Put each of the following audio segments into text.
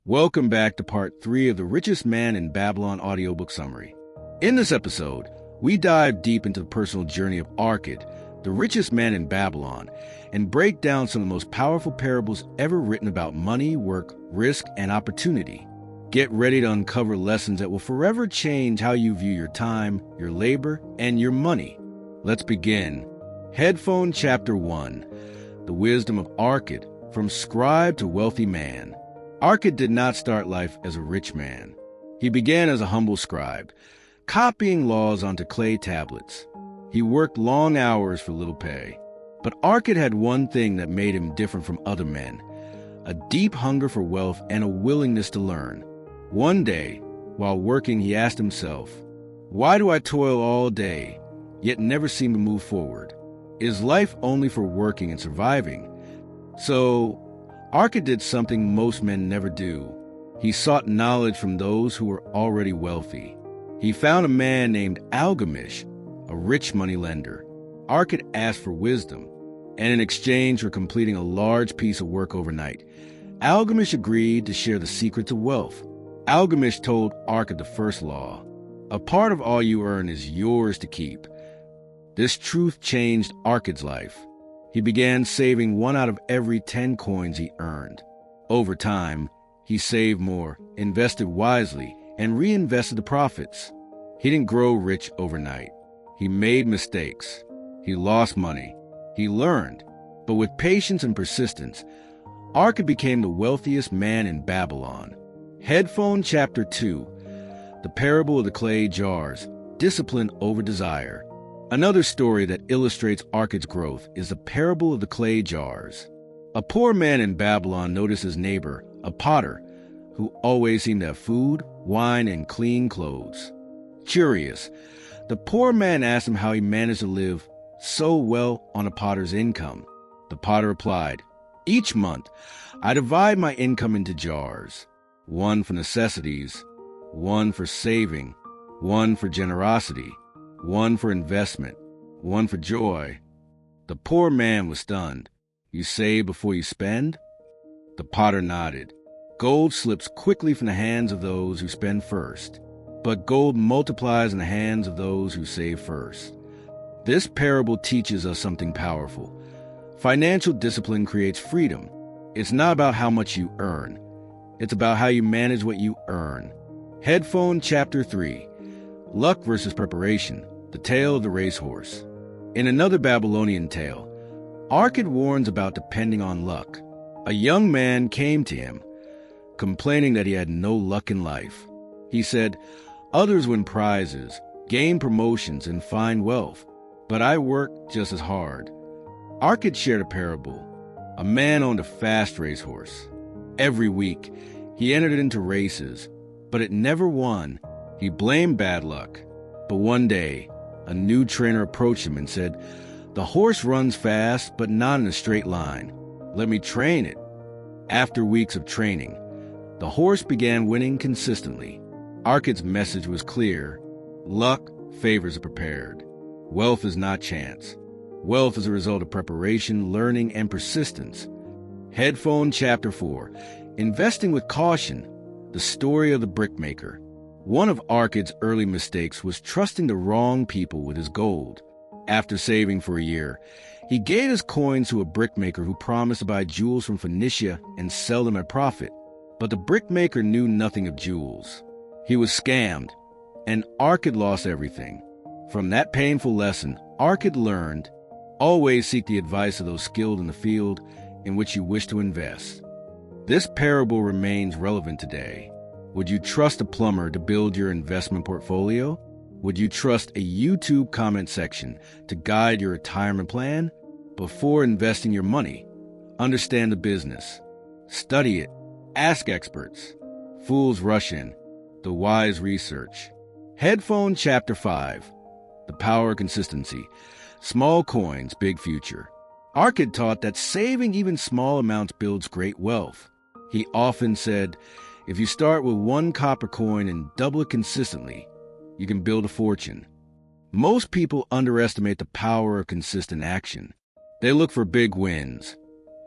Welcome back to part 3 of the Richest Man in Babylon audiobook summary. In this episode, we dive deep into the personal journey of Arkad, the richest man in Babylon, and break down some of the most powerful parables ever written about money, work, risk, and opportunity. Get ready to uncover lessons that will forever change how you view your time, your labor, and your money. Let's begin. Headphone Chapter 1: The Wisdom of Arkad, from Scribe to Wealthy Man. Arkad did not start life as a rich man. He began as a humble scribe, copying laws onto clay tablets. He worked long hours for little pay. But Arkad had one thing that made him different from other men: a deep hunger for wealth and a willingness to learn. One day, while working, he asked himself, "Why do I toil all day, yet never seem to move forward? Is life only for working and surviving?" So, Arkad did something most men never do. He sought knowledge from those who were already wealthy. He found a man named Algamish, a rich moneylender. Arkad asked for wisdom, and in exchange for completing a large piece of work overnight, Algamish agreed to share the secrets of wealth. Algamish told Arkad the first law: a part of all you earn is yours to keep. This truth changed Arkad's life. He began saving 1 out of every 10 coins he earned. Over time, he saved more, invested wisely, and reinvested the profits. He didn't grow rich overnight. He made mistakes. He lost money. He learned. But with patience and persistence, Arkad became the wealthiest man in Babylon. Headphone Chapter 2: The Parable of the Clay Jars, Discipline over Desire. Another story that illustrates Arkad's growth is the parable of the clay jars. A poor man in Babylon noticed his neighbor, a potter, who always seemed to have food, wine, and clean clothes. Curious, the poor man asked him how he managed to live so well on a potter's income. The potter replied, "Each month, I divide my income into jars, one for necessities, one for saving, one for generosity, one for investment, one for joy." The poor man was stunned. "You save before you spend?" The potter nodded. Gold slips quickly from the hands of those who spend first, but gold multiplies in the hands of those who save first. This parable teaches us something powerful. Financial discipline creates freedom. It's not about how much you earn. It's about how you manage what you earn. Headphone Chapter 3: Luck versus Preparation, the Tale of the Racehorse. In another Babylonian tale, Arkad warns about depending on luck. A young man came to him, complaining that he had no luck in life. He said, "Others win prizes, gain promotions, and find wealth, but I work just as hard." Arkad shared a parable. A man owned a fast racehorse. Every week, he entered it into races, but it never won. He blamed bad luck. But one day, a new trainer approached him and said, "The horse runs fast, but not in a straight line. Let me train it." After weeks of training, the horse began winning consistently. Arkad's message was clear: luck favors the prepared. Wealth is not chance. Wealth is a result of preparation, learning, and persistence. Headphone Chapter 4: Investing with Caution, the Story of the Brickmaker. One of Arkad's early mistakes was trusting the wrong people with his gold. After saving for a year, he gave his coins to a brickmaker who promised to buy jewels from Phoenicia and sell them at profit. But the brickmaker knew nothing of jewels. He was scammed, and Arkad lost everything. From that painful lesson, Arkad learned: always seek the advice of those skilled in the field in which you wish to invest. This parable remains relevant today. Would you trust a plumber to build your investment portfolio? Would you trust a YouTube comment section to guide your retirement plan? Before investing your money, understand the business. Study it. Ask experts. Fools rush in. The wise research. Headphone Chapter 5: The Power of Consistency. Small coins, big future. Arkad taught that saving even small amounts builds great wealth. He often said, if you start with 1 copper coin and double it consistently, you can build a fortune. Most people underestimate the power of consistent action. They look for big wins,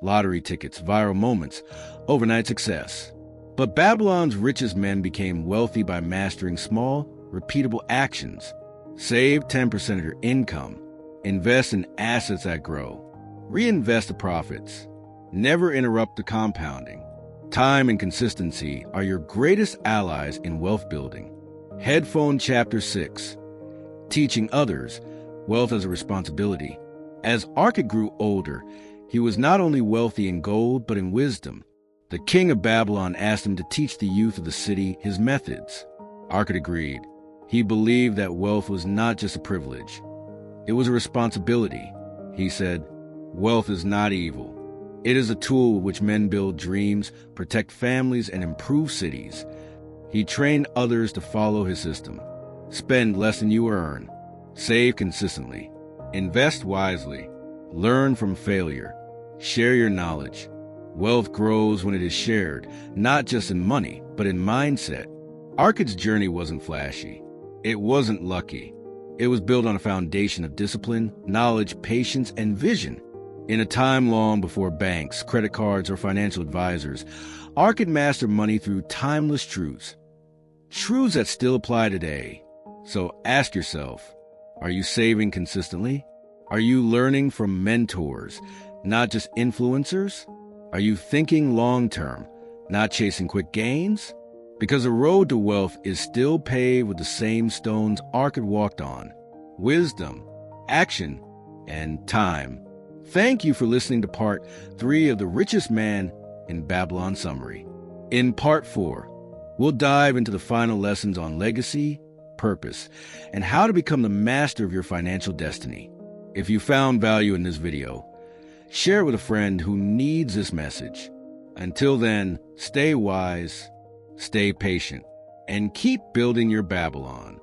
lottery tickets, viral moments, overnight success. But Babylon's richest men became wealthy by mastering small, repeatable actions. Save 10% of your income. Invest in assets that grow. Reinvest the profits. Never interrupt the compounding. Time and consistency are your greatest allies in wealth building. Headphone Chapter 6. Teaching others, wealth as a responsibility. As Arkad grew older, he was not only wealthy in gold, but in wisdom. The king of Babylon asked him to teach the youth of the city his methods. Arkad agreed. He believed that wealth was not just a privilege. It was a responsibility. He said, "Wealth is not evil. It is a tool with which men build dreams, protect families, and improve cities." He trained others to follow his system. Spend less than you earn. Save consistently. Invest wisely. Learn from failure. Share your knowledge. Wealth grows when it is shared, not just in money, but in mindset. Arkad's journey wasn't flashy. It wasn't lucky. It was built on a foundation of discipline, knowledge, patience, and vision. In a time long before banks, credit cards, or financial advisors, Arkad mastered money through timeless truths. Truths that still apply today. So ask yourself, are you saving consistently? Are you learning from mentors, not just influencers? Are you thinking long-term, not chasing quick gains? Because the road to wealth is still paved with the same stones Arkad walked on: wisdom, action, and time. Thank you for listening to Part 3 of The Richest Man in Babylon Summary. In Part 4, we'll dive into the final lessons on legacy, purpose, and how to become the master of your financial destiny. If you found value in this video, share it with a friend who needs this message. Until then, stay wise, stay patient, and keep building your Babylon.